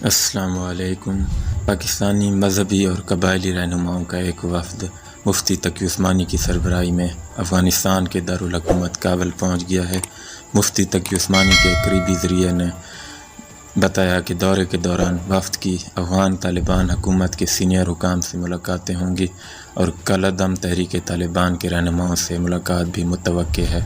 السلام علیکم۔ پاکستانی مذہبی اور قبائلی رہنماؤں کا ایک وفد مفتی تقی عثمانی کی سربراہی میں افغانستان کے دارالحکومت کابل پہنچ گیا ہے۔ مفتی تقی عثمانی کے قریبی ذریعے نے بتایا کہ دورے کے دوران وفد کی افغان طالبان حکومت کے سینئر حکام سے ملاقاتیں ہوں گی اور کالعدم تحریک طالبان کے رہنماؤں سے ملاقات بھی متوقع ہے۔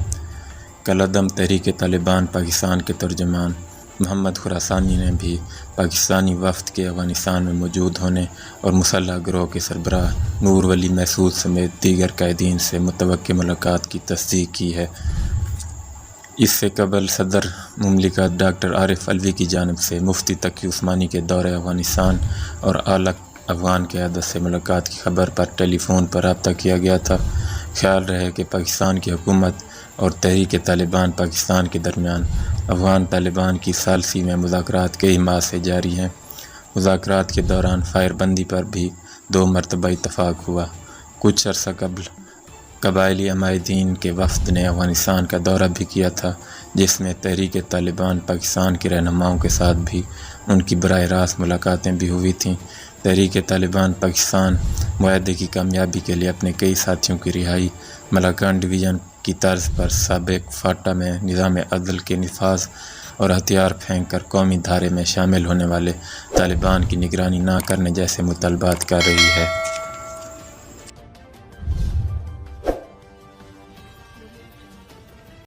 کالعدم تحریک طالبان پاکستان کے ترجمان محمد خراسانی نے بھی پاکستانی وفد کے افغانستان میں موجود ہونے اور مسلح گروہ کے سربراہ نور ولی محسود سمیت دیگر قائدین سے متوقع ملاقات کی تصدیق کی ہے۔ اس سے قبل صدر مملکت ڈاکٹر عارف علوی کی جانب سے مفتی تقی عثمانی کے دورہ افغانستان اور اعلیٰ افغان قیادت سے ملاقات کی خبر پر ٹیلی فون پر رابطہ کیا گیا تھا۔ خیال رہے کہ پاکستان کی حکومت اور تحریک طالبان پاکستان کے درمیان افغان طالبان کی ثالثی میں مذاکرات کئی ماہ سے جاری ہیں۔ مذاکرات کے دوران فائر بندی پر بھی 2 مرتبہ اتفاق ہوا۔ کچھ عرصہ قبل قبائلی عمائدین کے وفد نے افغانستان کا دورہ بھی کیا تھا، جس میں تحریک طالبان پاکستان کے رہنماؤں کے ساتھ بھی ان کی براہ راست ملاقاتیں بھی ہوئی تھیں۔ تحریک طالبان پاکستان معاہدے کی کامیابی کے لیے اپنے کئی ساتھیوں کی رہائی، ملاکان ڈویژن کی طرز پر سابق فاٹا میں نظام عدل کے نفاذ اور ہتھیار پھینک کر قومی دھارے میں شامل ہونے والے طالبان کی نگرانی نہ کرنے جیسے مطالبات کر رہی ہے۔